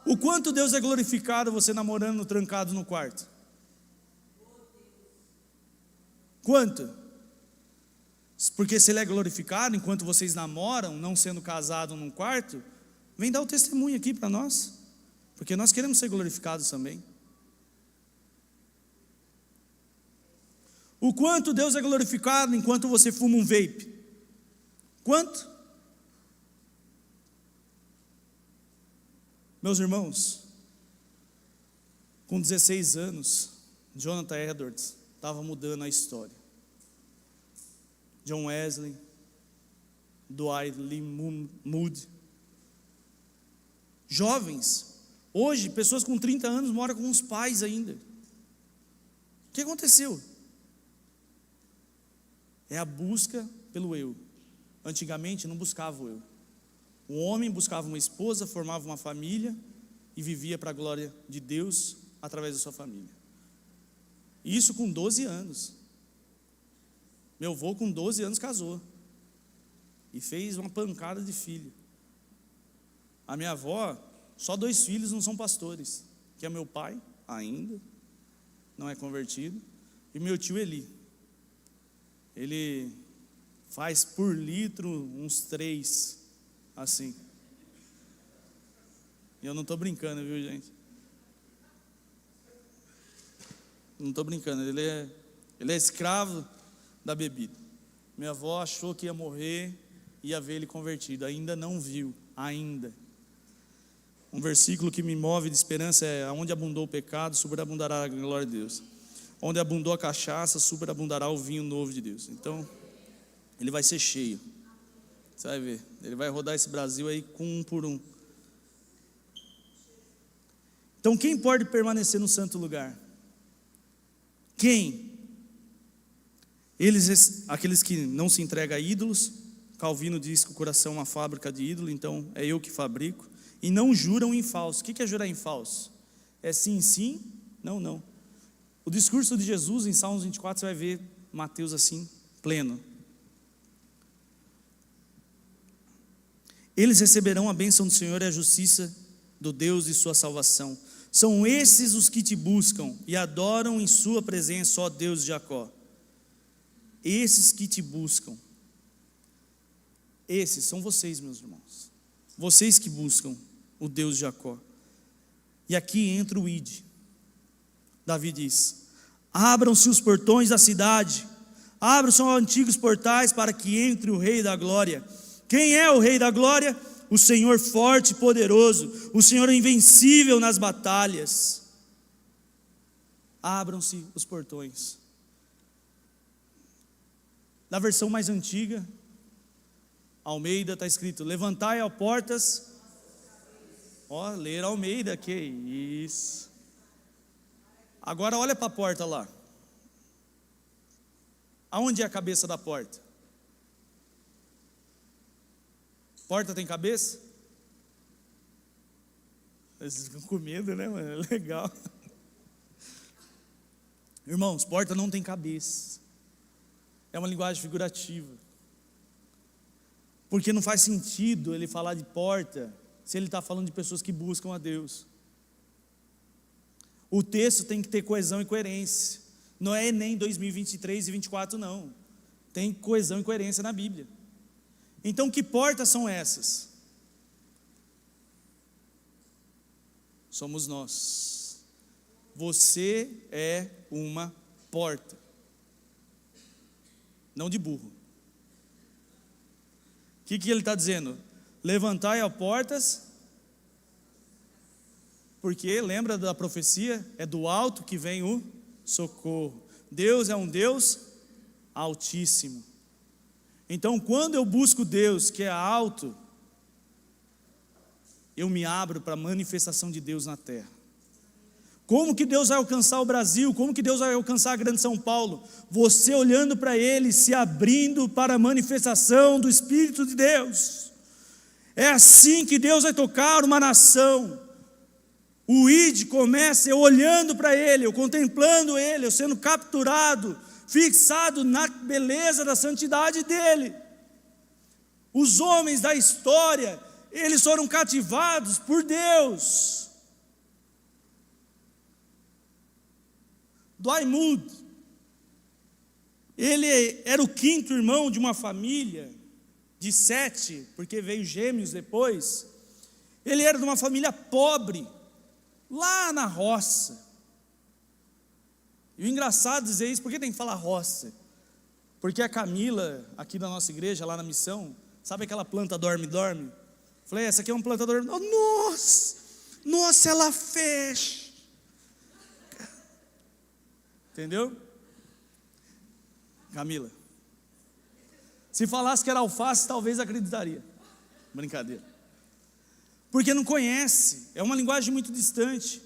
O quanto Deus é glorificado você namorando trancado no quarto? Quanto? Porque se Ele é glorificado enquanto vocês namoram, não sendo casados num quarto, vem dar o testemunho aqui para nós, porque nós queremos ser glorificados também. O quanto Deus é glorificado enquanto você fuma um vape? Quanto? Meus irmãos, com 16 anos, Jonathan Edwards estava mudando a história. John Wesley, Dwight Lee Moody. Jovens, hoje, pessoas com 30 anos moram com os pais ainda. O que aconteceu? É a busca pelo eu. Antigamente não buscava o eu. O homem buscava uma esposa, formava uma família e vivia para a glória de Deus através da sua família. Isso com 12 anos. Meu avô com 12 anos casou e fez uma pancada de filho. A minha avó, só 2 filhos não são pastores, que é meu pai, ainda, não é convertido, e meu tio Eli. Ele faz por litro uns 3, assim. E eu não estou brincando, viu, gente? Não estou brincando, ele é escravo da bebida. Minha avó achou que ia morrer, ia ver ele convertido, ainda não viu, ainda. Um versículo que me move de esperança é: onde abundou o pecado, superabundará a glória de Deus. Onde abundou a cachaça, superabundará o vinho novo de Deus. Então, ele vai ser cheio. Você vai ver, ele vai rodar esse Brasil aí com um por um. Então, quem pode permanecer no santo lugar? Quem? Aqueles que não se entregam a ídolos. Calvino diz que o coração é uma fábrica de ídolo, então é eu que fabrico. E não juram em falso. O que é jurar em falso? É sim, sim, não, não. O discurso de Jesus em Salmos 24, você vai ver Mateus assim, pleno. Eles receberão a bênção do Senhor e a justiça do Deus de sua salvação. São esses os que te buscam e adoram em sua presença, ó Deus de Jacó. Esses que te buscam. Esses são vocês, meus irmãos. Vocês que buscam o Deus de Jacó. E aqui entra o id. Davi diz: abram-se os portões da cidade, abram-se os antigos portais para que entre o Rei da Glória. Quem é o Rei da Glória? O Senhor forte e poderoso, o Senhor invencível nas batalhas. Abram-se os portões. Na versão mais antiga, Almeida, está escrito: levantai as portas. Ó, ler Almeida, que isso. Agora olha para a porta lá. Aonde é a cabeça da porta? Porta tem cabeça? Vocês ficam com medo, né, mano? É legal. Irmãos, porta não tem cabeça. É uma linguagem figurativa. Porque não faz sentido ele falar de porta se ele está falando de pessoas que buscam a Deus. O texto tem que ter coesão e coerência. Não é Enem 2023 e 24 não. Tem coesão e coerência na Bíblia. Então que portas são essas? Somos nós. Você é uma porta. Não de burro. O que ele está dizendo? Levantai as portas, porque lembra da profecia? É do alto que vem o socorro. Deus é um Deus altíssimo. Então quando eu busco Deus que é alto, eu me abro para a manifestação de Deus na terra. Como que Deus vai alcançar o Brasil? Como que Deus vai alcançar a grande São Paulo? Você olhando para Ele, se abrindo para a manifestação do Espírito de Deus. É assim que Deus vai tocar uma nação. O id começa eu olhando para Ele, eu contemplando Ele, eu sendo capturado, fixado na beleza da santidade dEle. Os homens da história, eles foram cativados por Deus. Dwight Moody, ele era o 5º irmão de uma família de 7, porque veio gêmeos depois. Ele era de uma família pobre, lá na roça. E o engraçado dizer isso, por que tem que falar roça? Porque a Camila, aqui da nossa igreja, lá na missão, sabe aquela planta dorme-dorme? Falei, essa aqui é uma planta dorme. Oh, nossa, ela fecha. Entendeu? Camila, se falasse que era alface, talvez acreditaria. Brincadeira. Porque não conhece, é uma linguagem muito distante.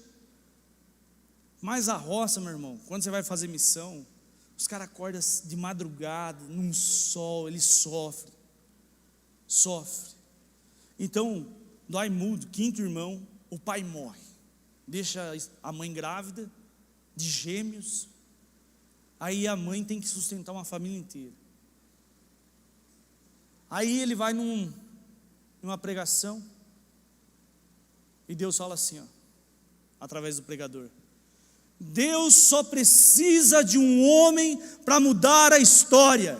Mas a roça, meu irmão, quando você vai fazer missão, os caras acordam de madrugada, num sol, eles sofrem. Então, do Aimud, quinto irmão, o pai morre. Deixa a mãe grávida, de gêmeos. Aí a mãe tem que sustentar uma família inteira. Aí ele vai numa pregação, e Deus fala assim, ó, através do pregador: Deus só precisa de um homem para mudar a história.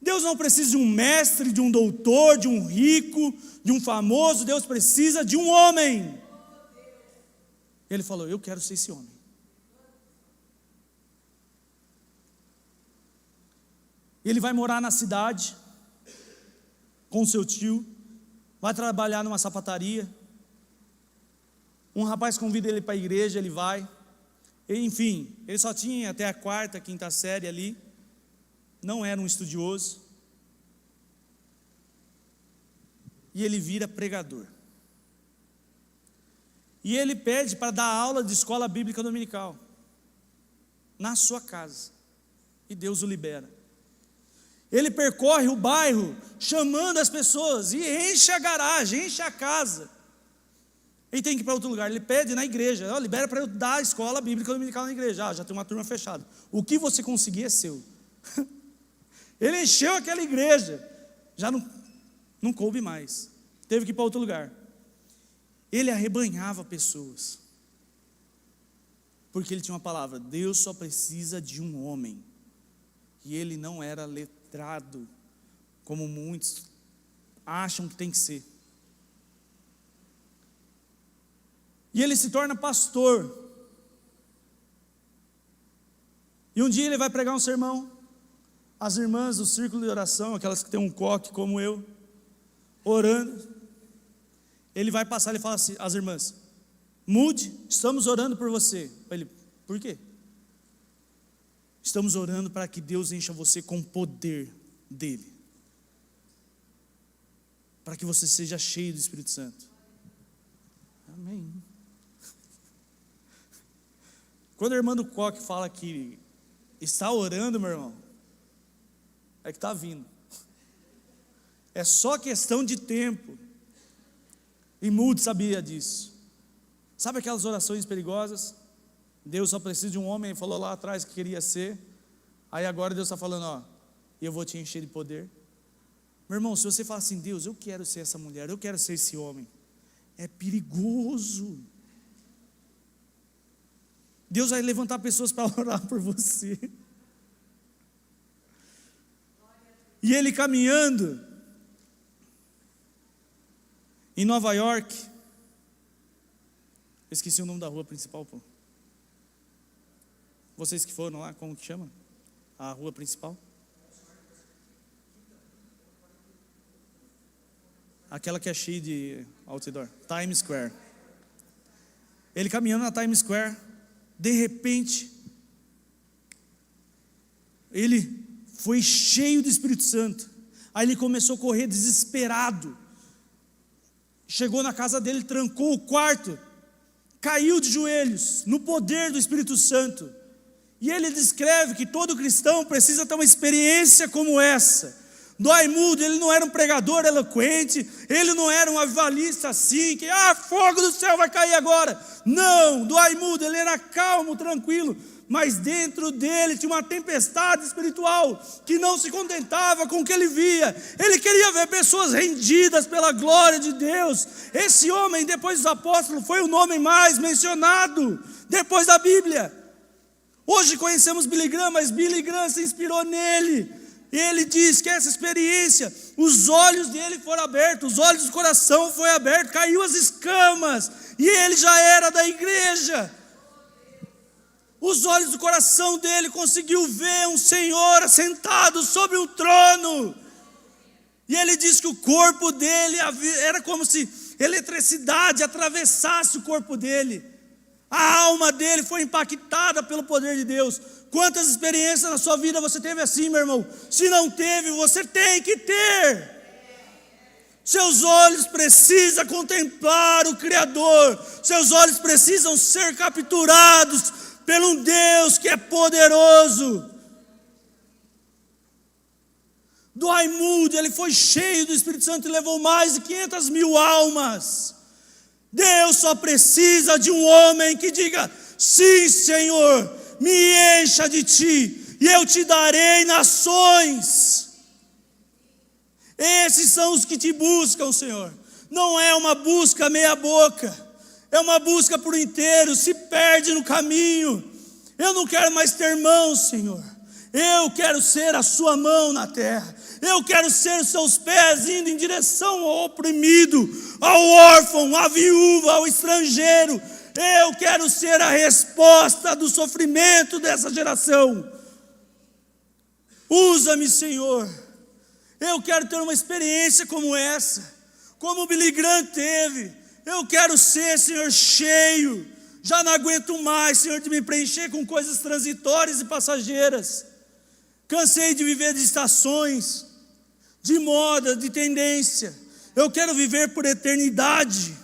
Deus não precisa de um mestre, de um doutor, de um rico, de um famoso. Deus precisa de um homem. Ele falou, eu quero ser esse homem. Ele vai morar na cidade com seu tio, vai trabalhar numa sapataria. Um rapaz convida ele para a igreja, ele vai. Enfim, ele só tinha até a quarta, quinta série ali. Não era um estudioso. E ele vira pregador. E ele pede para dar aula de escola bíblica dominical na sua casa. E Deus o libera. Ele percorre o bairro chamando as pessoas e enche a garagem, enche a casa. Ele tem que ir para outro lugar. Ele pede na igreja, libera para eu dar a escola bíblica dominical na igreja. Já tem uma turma fechada. O que você conseguir é seu. Ele encheu aquela igreja, já não coube mais. Teve que ir para outro lugar. Ele arrebanhava pessoas, porque ele tinha uma palavra: Deus só precisa de um homem. E ele não era letrado, como muitos acham que tem que ser. E ele se torna pastor. E um dia ele vai pregar um sermão. As irmãs do círculo de oração, aquelas que têm um coque como eu, orando. Ele vai passar, ele fala assim, as irmãs: mude, estamos orando por você. Ele, por quê? Estamos orando para que Deus encha você com o poder dele, para que você seja cheio do Espírito Santo. Amém. Quando a irmã do coque fala que está orando, meu irmão, é que está vindo. É só questão de tempo. E Moody sabia disso. Sabe aquelas orações perigosas? Deus só precisa de um homem. Ele falou lá atrás que queria ser. Aí agora Deus está falando, ó, eu vou te encher de poder. Meu irmão, se você fala assim, Deus, eu quero ser essa mulher, eu quero ser esse homem, é perigoso. Deus vai levantar pessoas para orar por você. E ele caminhando em Nova York, eu esqueci o nome da rua principal, pô. Vocês que foram lá, como que chama? A rua principal? Aquela que é cheia de outdoor, Times Square. Ele caminhando na Times Square, de repente, ele foi cheio do Espírito Santo. Aí ele começou a correr desesperado. Chegou na casa dele, trancou o quarto, caiu de joelhos no poder do Espírito Santo. E ele descreve que todo cristão precisa ter uma experiência como essa. Dwight Moody, ele não era um pregador eloquente, ele não era um avivalista assim, que fogo do céu vai cair agora. Não, Dwight Moody, ele era calmo, tranquilo, mas dentro dele tinha uma tempestade espiritual, que não se contentava com o que ele via. Ele queria ver pessoas rendidas pela glória de Deus. Esse homem, depois dos apóstolos, foi o nome mais mencionado, depois da Bíblia. Hoje conhecemos Billy Graham, mas Billy Graham se inspirou nele. Ele diz que essa experiência, os olhos dele foram abertos, os olhos do coração foram abertos, caiu as escamas, e ele já era da igreja. Os olhos do coração dele conseguiu ver um Senhor assentado sobre um trono. E ele diz que o corpo dele era como se eletricidade atravessasse o corpo dele. A alma dele foi impactada pelo poder de Deus. Quantas experiências na sua vida você teve assim, meu irmão? Se não teve, você tem que ter. Seus olhos precisam contemplar o Criador. Seus olhos precisam ser capturados pelo um Deus que é poderoso. Dwight Moody, ele foi cheio do Espírito Santo e levou mais de 500.000 almas. Deus só precisa de um homem que diga: sim, Senhor, me encha de ti e eu te darei nações. Esses são os que te buscam, Senhor. Não é uma busca meia boca, é uma busca por inteiro. Se perde no caminho. Eu não quero mais ter mãos, Senhor. Eu quero ser a sua mão na terra. Eu quero ser os seus pés indo em direção ao oprimido, ao órfão, à viúva, ao estrangeiro. Eu quero ser a resposta do sofrimento dessa geração. Usa-me, Senhor. Eu quero ter uma experiência como essa, como o Billy Graham teve. Eu quero ser, Senhor, cheio. Já não aguento mais, Senhor, de me preencher com coisas transitórias e passageiras. Cansei de viver de estações, de moda, de tendência. Eu quero viver por eternidade.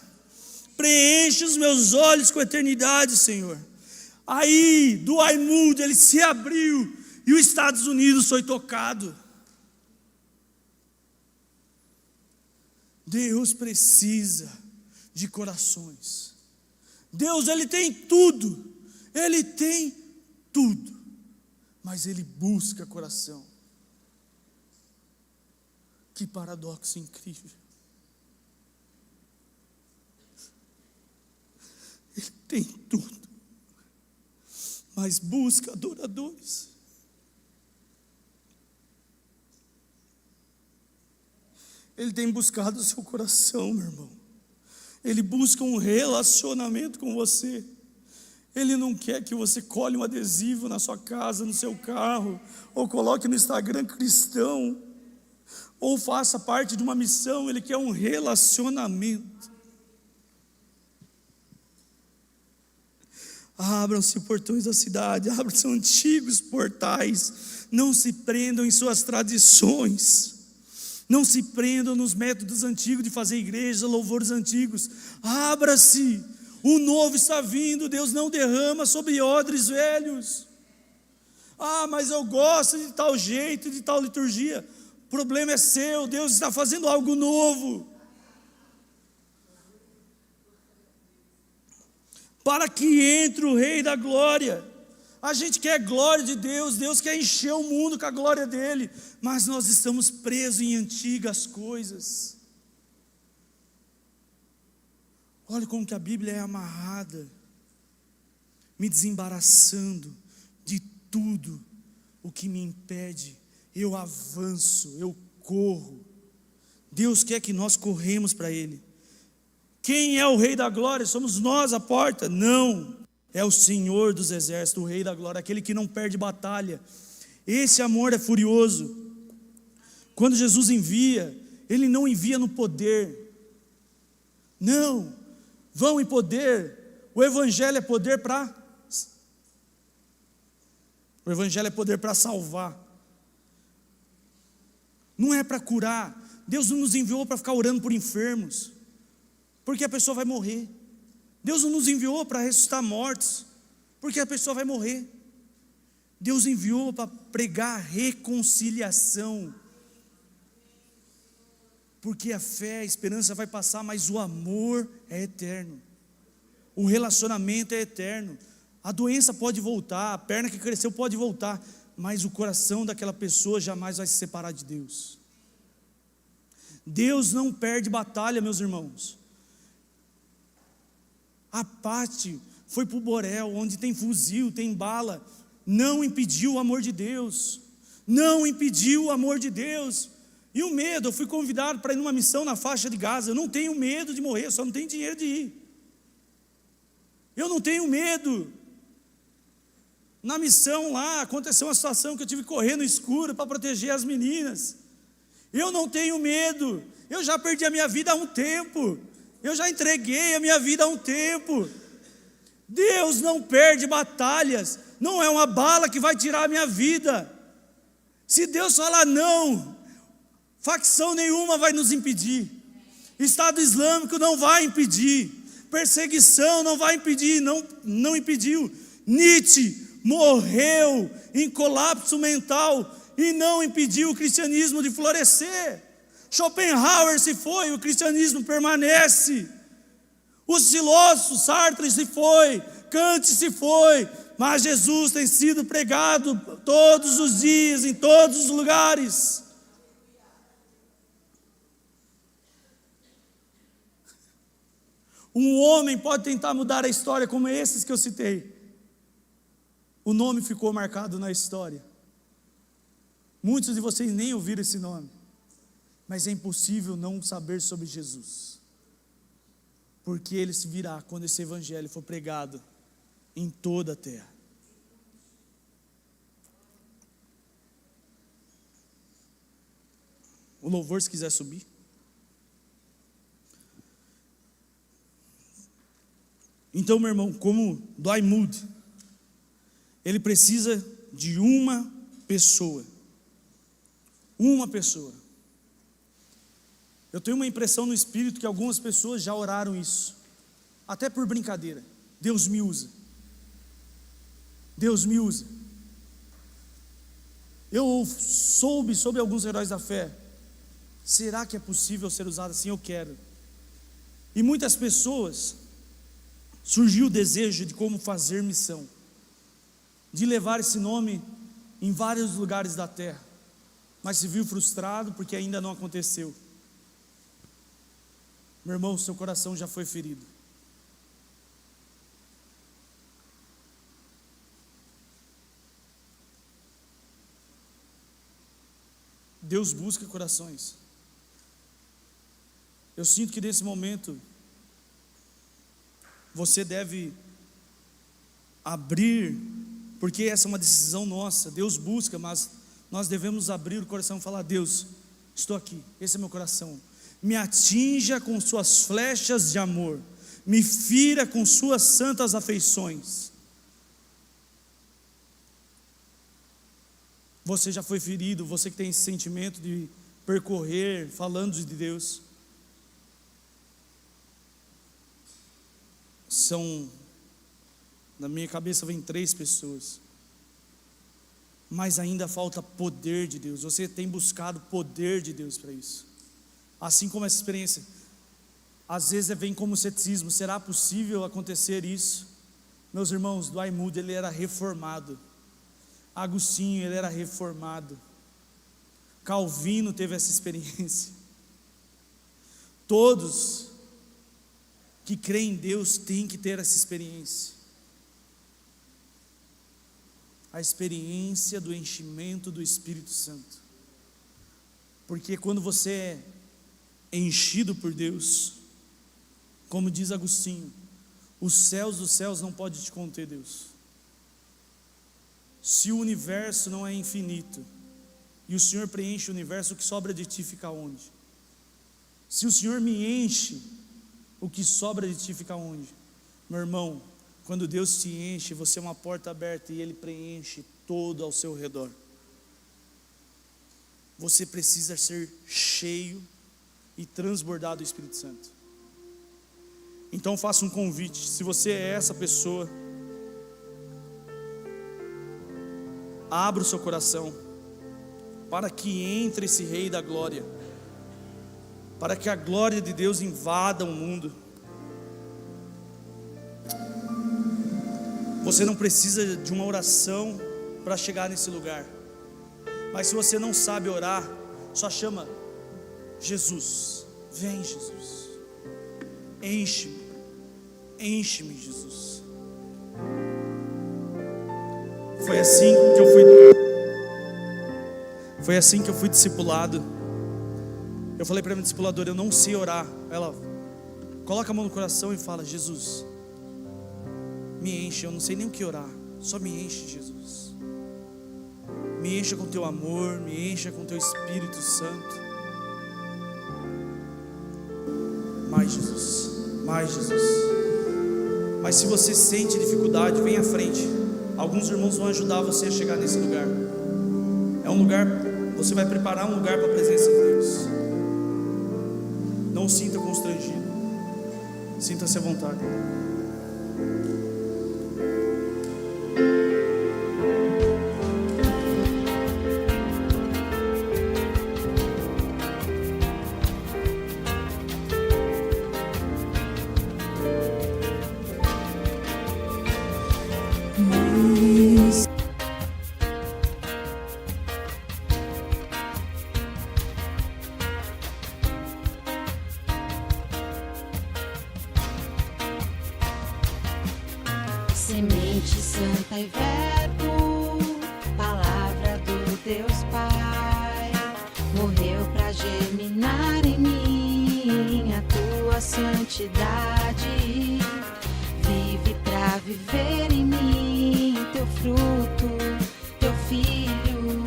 Preenche os meus olhos com eternidade, Senhor. Aí, Dwight Moody, ele se abriu e os Estados Unidos foi tocado. Deus precisa de corações. Deus, ele tem tudo. Ele tem tudo. Mas ele busca coração. Que paradoxo incrível. Ele tem tudo, mas busca adoradores. Ele tem buscado o seu coração, meu irmão. Ele busca um relacionamento com você. Ele não quer que você colhe um adesivo na sua casa, no seu carro, ou coloque no Instagram cristão, ou faça parte de uma missão. Ele quer um relacionamento. Abram-se portões da cidade, abram-se antigos portais. Não se prendam em suas tradições. Não se prendam nos métodos antigos de fazer igreja, louvores antigos. Abra-se, o novo está vindo. Deus não derrama sobre odres velhos. Ah, mas eu gosto de tal jeito, de tal liturgia. O problema é seu, Deus está fazendo algo novo. Para que entre o Rei da Glória. A gente quer a glória de Deus, Deus quer encher o mundo com a glória dele, mas nós estamos presos em antigas coisas. Olha como que a Bíblia é amarrada, me desembaraçando de tudo o que me impede. Eu avanço, eu corro. Deus quer que nós corremos para Ele. Quem é o Rei da Glória? Somos nós a porta? Não. É o Senhor dos exércitos, o Rei da Glória, aquele que não perde batalha. Esse amor é furioso. Quando Jesus envia, Ele não envia no poder. Não, vão em poder. O Evangelho é poder para... O Evangelho é poder para salvar. Não é para curar. Deus não nos enviou para ficar orando por enfermos, porque a pessoa vai morrer. Deus não nos enviou para ressuscitar mortos, porque a pessoa vai morrer. Deus enviou para pregar reconciliação, porque a fé, a esperança vai passar, mas o amor é eterno. O relacionamento é eterno. A doença pode voltar, a perna que cresceu pode voltar, mas o coração daquela pessoa jamais vai se separar de Deus. Deus não perde batalha, meus irmãos. A Pati foi para o Borel, onde tem fuzil, tem bala. Não impediu o amor de Deus. Não impediu o amor de Deus. E o medo, eu fui convidado para ir numa missão na faixa de Gaza. Eu não tenho medo de morrer, eu só não tenho dinheiro de ir. Eu não tenho medo. Na missão lá, aconteceu uma situação que eu tive que correr no escuro para proteger as meninas. Eu não tenho medo, eu já perdi a minha vida há um tempo, eu já entreguei a minha vida há um tempo. Deus não perde batalhas, não é uma bala que vai tirar a minha vida. Se Deus falar não, facção nenhuma vai nos impedir, Estado Islâmico não vai impedir, perseguição não vai impedir, não impediu. Nietzsche morreu em colapso mental e não impediu o cristianismo de florescer. Schopenhauer se foi, o cristianismo permanece. Os filósofos, Sartre se foi, Kant se foi, mas Jesus tem sido pregado todos os dias, em todos os lugares. Um homem pode tentar mudar a história como esses que eu citei. O nome ficou marcado na história. Muitos de vocês nem ouviram esse nome, mas é impossível não saber sobre Jesus, porque ele se virá quando esse evangelho for pregado em toda a terra. O louvor, se quiser subir. Então, meu irmão, como Dwight Moody, ele precisa de uma pessoa. Uma pessoa. Eu tenho uma impressão no espírito que algumas pessoas já oraram isso, até por brincadeira. Deus me usa. Deus me usa. Eu soube sobre alguns heróis da fé. Será que é possível ser usado assim? Eu quero. E muitas pessoas, surgiu o desejo de como fazer missão, de levar esse nome em vários lugares da terra, mas se viu frustrado porque ainda não aconteceu. Meu irmão, seu coração já foi ferido. Deus busca corações. Eu sinto que nesse momento você deve abrir, porque essa é uma decisão nossa. Deus busca, mas nós devemos abrir o coração e falar: Deus, estou aqui, esse é meu coração. Me atinja com suas flechas de amor, me fira com suas santas afeições. Você já foi ferido, você que tem esse sentimento de percorrer falando de Deus. Na minha cabeça vem 3 pessoas, mas ainda falta poder de Deus. Você tem buscado poder de Deus para isso, assim como essa experiência. Às vezes vem como ceticismo: será possível acontecer isso? Meus irmãos, Dwight Moody, ele era reformado. Agostinho, ele era reformado. Calvino teve essa experiência. Todos que creem em Deus têm que ter essa experiência. A experiência do enchimento do Espírito Santo. Porque quando você é enchido por Deus, como diz Agostinho, os céus dos céus não podem te conter, Deus. Se o universo não é infinito, e o Senhor preenche o universo, o que sobra de ti fica onde? Se o Senhor me enche, o que sobra de ti fica onde? Meu irmão, quando Deus te enche, você é uma porta aberta e Ele preenche todo ao seu redor. Você precisa ser cheio e transbordado do Espírito Santo. Então faça um convite. Se você é essa pessoa, abra o seu coração para que entre esse Rei da Glória, para que a glória de Deus invada o mundo. Você não precisa de uma oração para chegar nesse lugar, mas se você não sabe orar, só chama: Jesus, vem Jesus, enche-me, enche-me Jesus. Foi assim que eu fui discipulado. Eu falei para a minha discipuladora: eu não sei orar. Ela coloca a mão no coração e fala: Jesus, me enche, eu não sei nem o que orar. Só me enche, Jesus. Me encha com teu amor, me encha com teu Espírito Santo. Mais Jesus, mais Jesus. Mas se você sente dificuldade, vem à frente. Alguns irmãos vão ajudar você a chegar nesse lugar. É um lugar, você vai preparar um lugar para a presença de Deus. Não se sinta constrangido, sinta-se à vontade. Semente santa e verbo, palavra do Deus Pai, morreu pra germinar em mim a tua santidade. Vive pra viver em mim teu fruto, teu filho.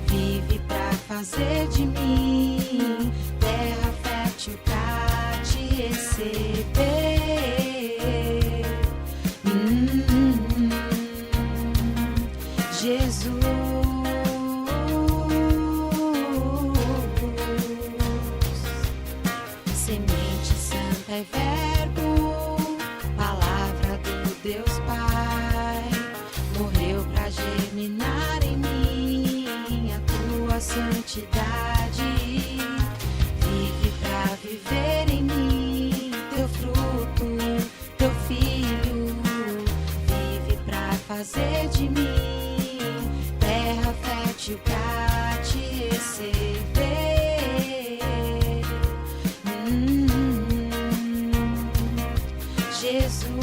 Vive pra fazer de mim terra fértil pra te receber. Jesus, semente santa e verbo, palavra do Deus Pai, morreu pra germinar em mim a tua santidade. Vive pra viver em mim teu fruto, teu filho. Vive pra fazer de mim terra fértil pra te receber. Jesus.